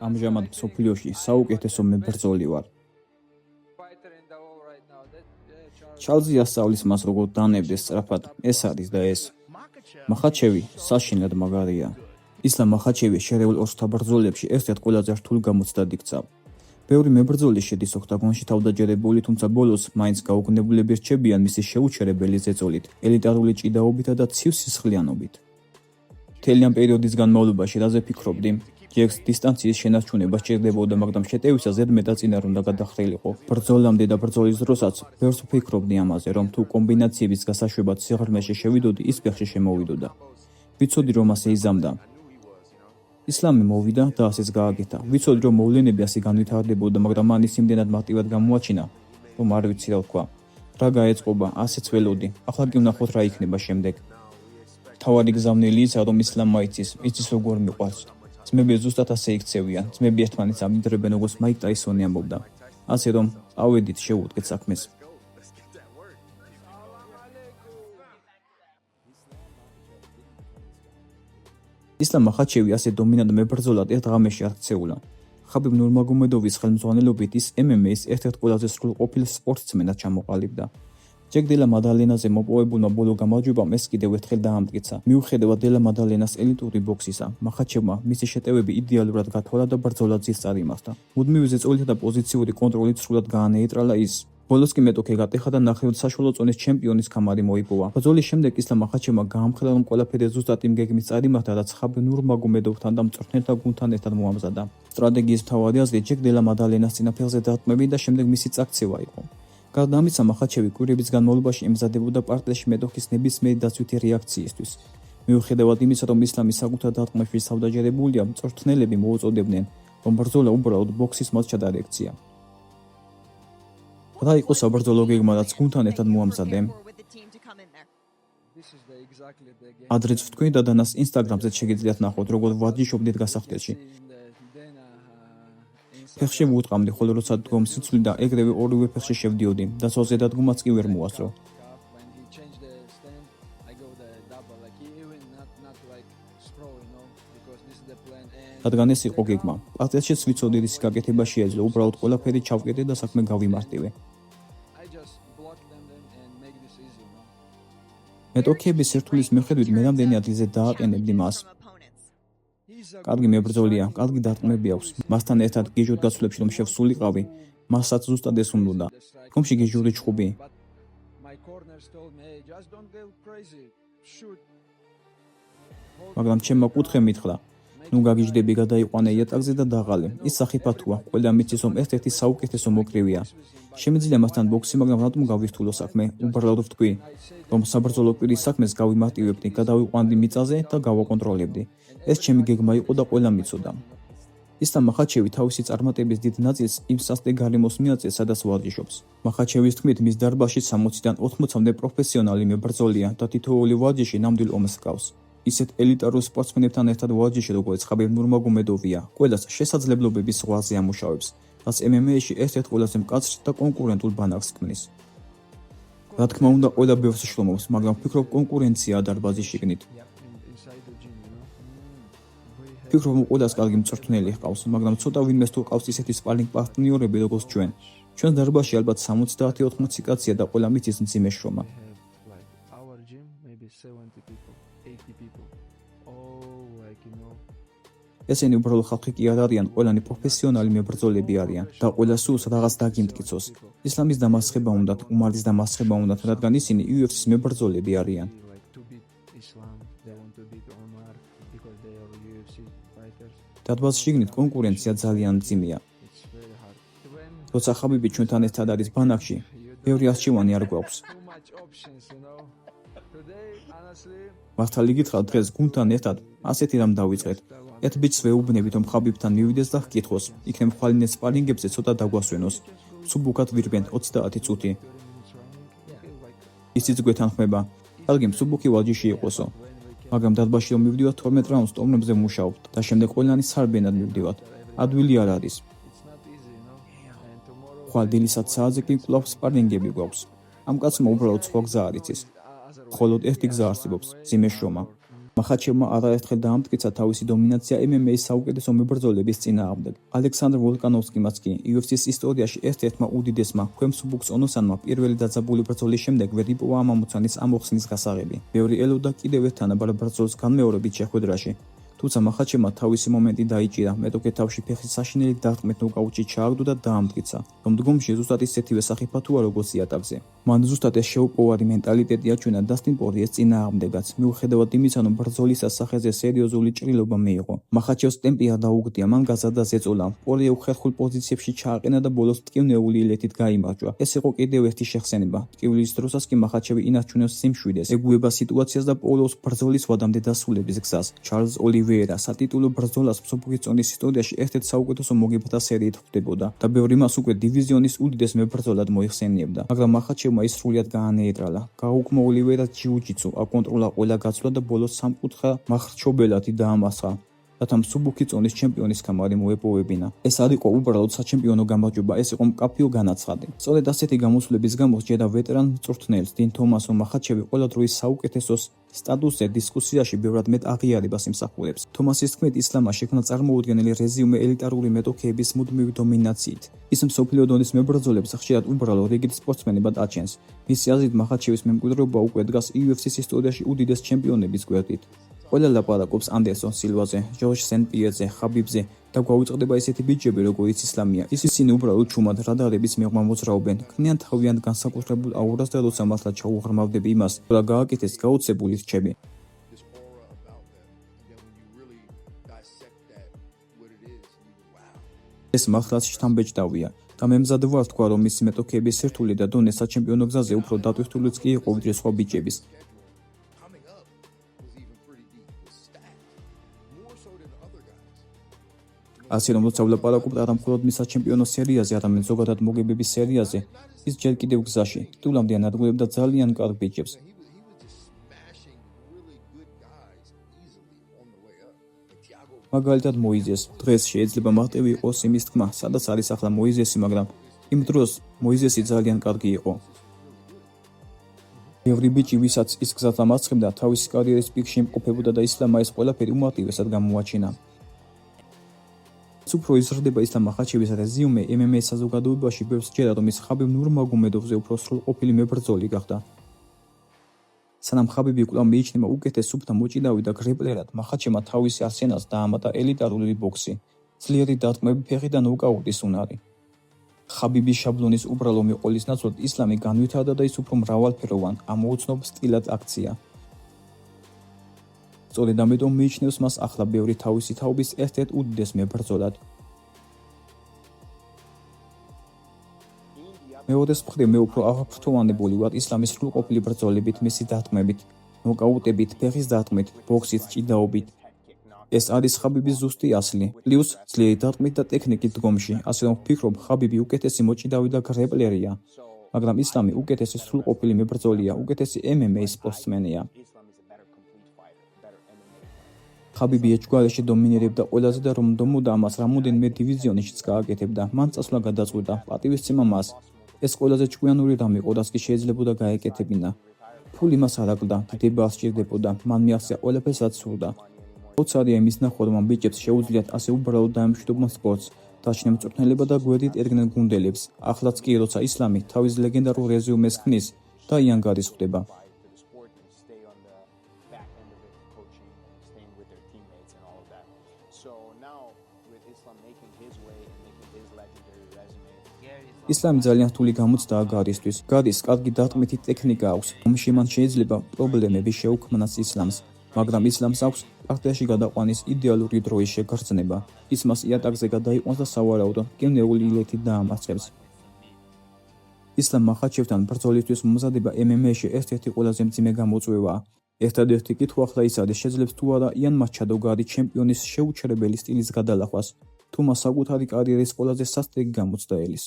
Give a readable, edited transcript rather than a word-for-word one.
ამჟამად მსოფლიოში საუკეთესო მებრძოლი ვარ. ჩარლზი ასწავლის მას როგორ დანებდეს სწრაფად, ეს არის და ეს. მახაჩევი საშინლად მაგარია. ისლამ მახაჩევი შერეულ ორსთა ბრძოლებში ერთ-ერთ ყველაზე რთულ გამოცდად იქცა. ბევრი მებრძოლი შედის ოქტაგონში თავდაჯერებული, თუმცა ბოლოს მაინც გაუგნებულები რჩებიან მისი შეუჩერებელი ზეწოლით, ელიტარული ჭიდაობითა და ცივ სისხლიანობით. მთელი ამ პერიოდის განმავლობაში რაზე ფიქრობდი? ჯერს დისტანციის შენარჩუნება სჭირდებოდა, მაგრამ შეტევისა ზედმეტად წინარ უნდა გადახრილიყო. ბრძოლამდე და ბრძოლის დროსაც ბევრს ვფიქრობდი ამაზე, რომ თუ კომბინაციების გასაშვებად სიღრმეში შევიდოდი, ის ფეხში შემოვიდოდა. ვიცოდი, რომ ასე იზამდა. ისლამი მოვიდა და ასეც გააკეთა. ვიცოდი, რომ მოვლენები ასე განვითარდებოდა, მაგრამ მან ის იმდენად მარტივად გამოაჩინა, რომ არ ვიცი რა ვთქვა. რა გაეწყობა, ასეც ველოდი. ახლა კი ვნახოთ რა იქნება შემდეგ. თავარი გზავნილი ისა, რომ ისლამმა იცის როგორ მიყვარს. ძმები ზუსტად ასე იქცევიან. ძმები ერთმანეთს ამიდრებენ, როგორც მაიკ ტაისონი ამბობდა. ასე რომ, წავედით შევუდგეთ საქმეს. ისლამ მახაჩევი ასე დომინანტ მებრძოლად ერთ ღამეში არ ქცეულა. ხაბიბ ნურმაგომედოვის ხელმძღვანელობით ის MMA-ის ერთ-ერთ ყველაზე სრულყოფილ სპორტსმენად ჩამოყალიბდა. ჯეკ დელა მადალენაზე მოპოვებულმა ბოლო გამარჯვებამ ეს კიდევ ერთხელ დაამტკიცა. მიუხედავად დელა მადალენას ელიტური ბოქსისა, მახაჩევმა მისი შეტევები იდეალურად გათვალა და ბრძოლა ძირს წარიმართა. მუდმივი ზეწოლითა და პოზიციური კონტროლით სრულად გაანეიტრალა ის. ბოლოს კი მეტოქე გატეხა და ნახევრად საშუალო წონის ჩემპიონის ქამარი მოიპოვა. ბრძოლის შემდეგ ისლამ მახაჩევმა გაამხელა, რომ ყველაფერი ზუსტად იმ გეგმით წარიმართა, რაც ხაბიბ ნურმაგომედოვთან და მწვრთნელთა გუნდთან ერთად მოამზადა. სტრატეგიის მთავარი აზრი ჯეკ დელა მადალენას წინაფეხზე დარტყმები და შემდეგ მისი წაქცევა იყო. გარდა ამისა, მახაჩევი კვირების განმავლობაში ემზადებოდა პარტიაში მეტოქის ნებისმიერი დაცვითი რეაქციისთვის. მიუხედავად იმისა, რომ ისლამი საკუთარ დარტყმებში თავდაჯერებულია, მწვრთნელები მოუწოდებდნენ, რომ ბრძოლა უბრალოდ ბოქსის მატჩად არ ექცია. რა იყო საბრძოლო გეგმა, რაც გუნდთან ერთად მოამზადე? ადრეც ვთქვი და დანას ინსტაგრამზე შეგიძლიათ ნახოთ, როგორ ვარჯიშობდით გასახდელში. ფეხში ვუტყამდი, ხოლო როცა დგომ სიცვლი და ეგრევე ორივე ფეხში შევდიოდი, და ცოზე დადგომაც კი ვერ მოასწრო. რადგან ეს იყო გეგმა. პარტიაში ვიცოდი რის გაკეთება შეეძლო, უბრალოდ ყველაფერი ჩავკეტე და საქმე გავიმართივე. მეტოქეების სირთულის მიხედვით მე რამდენი ადგილზე დააყენებდი მას. კარგი მებრძოლია, კარგი დარტყმები აქვს. მასთან ერთად გიჟურ გაცვლებში რომ შევსულიყავი, მასაც ზუსტად ეს უნდა. რომში გიჟური ჩხუბი. მაგრამ ჩემმა კუთხე მითხრა, ნუ გაგიჟდები, გადაიყვანე იატაკზე და დაღალე. ის სახიფათოა, ყველა მიცის, რომ ერთ-ერთი საუკეთესო მოკრივია. შემიძლია მასთან ბოქსი, მაგრამ რატომ გავირთულო საქმე? უბრალოდ ვთქვი, რომ საბრძოლო კვირის საქმეს გავიმარტივებდი, გადავიყვანდი მიწაზე და გავაკონტროლებდი. ეს ჩემი გეგმა იყო და ყველა მიცოდა. ისლამ მახაჩევი თავისი წარმატების დიდ ნაწილს იმ სასტე გარემოს მიაწეს, სადაც ვარჯიშობს. მახაჩევის თქმით, მის დარბაზში 60-დან 80-მდე პროფესიონალი მებრძოლია და თითოეული ვარჯიში ნამდვილ ომს ჰგავს. ისეთ ელიტარულ სპორტსმენებთან ერთად ვარჯიში, როგორც ხაბიბ ნურმაგომედოვია, ყველას შესაძლებლობების ზღვაზე ამუშავებს, რაც MMA-ში ერთ-ერთ ყველაზე მკაცრ და კონკურენტულ ბანაკს ქმნის. რა თქმა უნდა, ყველა ბევრს შრომობს, მაგრამ ვფიქრობ, კონკურენციაა დარბაზის შიგნით. ვფიქრობ, ყველას კარგი მწვრთნელი ჰყავს, მაგრამ ცოტა ვინმეს თუ ჰყავს ისეთი სპარინგ პარტნიორები, როგორც ჩვენ. ჩვენ დარბაზში ალბათ 70-80 კაცია და ყველა მიცის მძიმე შრომა. ესენი უბრალოდ ხალხი კი არ არიან, ყველანი პროფესიონალი მებრძოლები არიან და ყველა სულს რაღაც დაგიმტკიცოს. ისლამის დამარცხება უნდათ, უმარის დამარცხება უნდათ, რადგან ისინი UFC-ის მებრძოლები არიან. დარბაზის შიგნით კონკურენცია ძალიან მძიმეა. როცა ხაბიბი ჩვენთან ერთად არის ბანაკში, ბევრი არჩევანი არ გვაქვს. მართალი გითხრათ, დღეს გუნდთან ერთად ასეთი რამ დავიწყეთ. ერთ ბიჭს ვეუბნებით, რომ ხაბიბთან მივიდეს და ჰკითხოს, იქნებ ხვალინე სპარინგებზე ცოტა დაგვასვენოს. მსუბუქად ვირბენთ 30 წუთი. ისიც გვეთანხმება. კარგი მსუბუქი ვარჯიში იყოსო. მაგრამ დარბაზში რომ მივდივართ 12 რაუნდს ტურნებზე მუშაობთ და შემდეგ ყველანი სარბენად მივდივართ. ადვილი არ არის. ხვალ დილისაც საათზე კი კვლავ სპარინგები გვაქვს. ამ კაცმა უბრალოდ სხვა გზა არ იცის. მხოლოდ ერთი გზა არსებობს, მძიმე შრომა. მახაჩევმა არაერთხელ დაამტკიცა თავისი დომინაცია MMA-ის საუკეთესო მებრძოლების წინააღმდეგ. ალექსანდრ ვოლკანოვსკიმაც კი UFC-ის ისტორიაში ერთ-ერთმა უდიდესმა ქვემსუბუქს ონოსანმა პირველი დაძაბული ბრძოლის შემდეგ ვერ იპოვა ამ ამოცანის ამოხსნის გასაღები. ბევრი ელოდა კიდევ ერთ თანაბარ ბრძოლს განმეორებით შეხვედრაში. თუმცა მახაჩევმა თავისი მომენტი დაიჭირა, მეტოქე თავში ფეხის საშინელი დარტყმით ნოკაუტში ჩააგდო და დაამტკიცა, რომ დგომში ზუსტად ისეთივე სახიფათოა როგორც იატაკზე. მან ზუსტად ეს შეუპოვარი მენტალიტეტი აჩვენა დასტინ პორიეს წინააღმდეგაც, მიუხედავად იმისა, რომ ბრძოლისას სახეზე სერიოზული ჭრილობა მიიღო. მახაჩევს ტემპი არ დაუგდია, მან გაზარდა ზეწოლა. პორიე უხერხულ პოზიციებში ჩააყენა და ბოლოს მტკივნეული ილეთით გაიმარჯვა. ეს იყო კიდევ ერთი შეხსენება. ტკივილის დროსაც კი მახაჩევი ინარჩუნებს სიმშვიდეს, ეგუება სიტუაციას და პოულობს ბრძოლის ვადამდე დასრულების გზას. ჩარლზ ოლივეირა სატიტულო ბრძოლას მსოფლიოს წონის ისტორიაში ერთ-ერთ საუკეთესო მოგებათა სერიით ხვდებოდა და ბევრი მას უკვე დივიზიონის უდიდეს მებრძოლად მოიხსენიებდა, მაგრამ მახაჩევმა ის სრულიად გაანეიტრალა. გააუქმა ოლივეირას ჯიუ-ჯიტსუ, აკონტროლა ყველა გაცვლა და ბოლოს სამკუთხა მახრჩობელად დაამასხა, რათა მსუბუქი წონის ჩემპიონის ქამარი მოეპოვებინა. ეს არ იყო უბრალოდ საჩემპიონო გამარჯვება, ეს იყო მკაფიო განაცხადი. სწორედ ასეთი გამოსვლების გამო სჯერა ვეტერან მწვრთნელს 딘 თომასო მახაჩევი ყველა დროის საუკეთესოს სტატუსზე დისკუსიაში ბევრად მეტ აღიარებას იმსახურებს. თომასის თქმით, ისლამმა შექმნა წარმოუდგენელი რეზიუმე ელიტარული მეტოქეების მუდმივი დომინაციით. ის მსოფლიო დონის მებრძოლებს ხშირად უბრალო რიგით სპორტსმენებად აჩენს. მისი აზრით, მახაჩევის მემკვიდრეობა უკვე დგას UFC-ის ისტორიაში უდიდეს ჩემპიონების გვერდით. ყველა ლაპარაკობს ანდერსონ სილვაზე, ჯორჯ სენ-პიერზე, ხაბიბზე და გვაუწყდება ესეთი ბიჭები, როგორიც ისლამია. ისინი უბრალოდ ჩუმად რადარების მიღმა მოძრაობენ, ქმნიან თავიანთ განსაკუთრებულ აურას და როცა მართლა ჩაუღრმავდები იმას, რა გააკეთეს, გაუცებული რჩები. ეს მართლაც შთამბეჭდავია და მე მზად ვარ თქვა, რომ მისი მეტოქეების სირთულე და დონე საჩემპიონო გზაზე უფრო დატვირთულიც კი იყო ვიდრე სხვა ბიჭების. ასე რომ როცა ვლაპარაკობთ არა მხოლოდ მის საჩემპიონო სერიაზე, არამედ ზოგადად მოგებების სერიაზე, ის ჯერ კიდევ გზაში, ტიტულამდე ანადგურებდა ძალიან კარგ ბიჭებს. მაგალითად მოიზეს. დღეს შეიძლება მარტივი იყოს იმის თქმა, სადაც არის ახლა მოიზესი, მაგრამ იმ დროს მოიზესი ძალიან კარგი იყო. ბევრი ბიჭი, ვისაც ის გზად ამარცხებდა, თავისი კარიერის პიკში იმყოფებოდა და ისლამმა ეს ყველაფერი უმარტივესად გამოაჩინა. უფრო იზრდება ისლამ მახაჩევის რეზიუმე MMA საზოგადოებაში ბევრს სჯერა, რომ ის ხაბიბ ნურმაგომედოვზე უფრო სრულყოფილი მებრძოლი გახდა. სანამ ხაბიბი კვლავ მიიჩნევა უკეთეს სუფთა მოჭიდავი და გრეპლერად, მახაჩევმა თავისი არსენალს დაამატა ელიტარული ბოქსი, ძლიერი დარტყმები, ფეხი და ნოკაუტის უნარი. ხაბიბის შაბლონის უბრალო მიყოლის ნაცვლად ისლამი განვითარდა და ის უფრო მრავალფეროვან, ამოუცნობ სტილად აქცია. სწორედ ამიტომ მიიჩნევს მას ახლა ბევრი თავისი თაობის ერთ-ერთ უდიდეს მებრძოლად. მეორეს მხრივ მე უფრო აღფრთოვანებული ვარ ისლამის სრულყოფილი ბრძოლებით, მისი დარტყმებით, ნოკაუტებით, ფეხის დარტყმით, ბოქსით, ჭიდაობით. ეს არის ხაბიბის ზუსტი ასლი, პლუს ძლიერი დარტყმით და ტექნიკით დგომში, ასე რომ ვფიქრობ, ხაბიბი უკეთესი მოჭიდავი და გრეპლერია, მაგრამ ისლამი უკეთესი სრულყოფილი მებრძოლია, უკეთესი MMA სპორტსმენია. ხაბიბი ეჭვგარეშე დომინირებდა ყველაზე და რომ დომოდა ამას რამოდენიმე დივიზიონშიც გააკეთებდა, მან წასვლა გადაწყვიტა, პატივისცემა მას. ეს ყველაზე ჭკვიანური რამ იყო, რაც კი შეიძლებოდა გაეკეთებინა. ფული მას არ აკლდა, დება სჭირდებოდა, მან მიაღწია ყველაფერს, რაც სურდა. ოცარია იმის ნახვა, რომ ამ ბიჭებს შეუძლიათ ასე უბრალოდ დაემშვიდობონ სპორტს, დაჩნდნენ მწვრთნელება და გვერდით ერგნენ გუნდელებს. ახლაც კი, როცა ისლამი თავის ლეგენდარულ რეზიუმეს ქმნის და იანგარის ხდება. ისლამი ძალიან რთული გამოცდაა გარისთვის. გადის კარგი დარტყმითი ტექნიკა აქვს, ომში მან შეიძლება პრობლემები შეუქმნას ისლამს, მაგრამ ისლამს აქვს პარტიაში გადაყვანის იდეალური დროის შეგრძნება. ის მას იატაკზე გადაიყვანს და სავარაუდოდ მტკივნეული ილეთით დაამარცხებს. ისლამ მახაჩევთან ბრძოლისთვის მომზადება MMA-ში ერთ-ერთი ყველაზე მძიმე გამოწვევაა. ერთადერთი კითხვა ახლა ის არის, შეძლებს თუ არა იან მაჩადო ჩემპიონის შეუჩერებელი სტილის გადალახვას, თუ მას საკუთარი კარიერის ყველაზე სასტიკი გამოცდა ელის.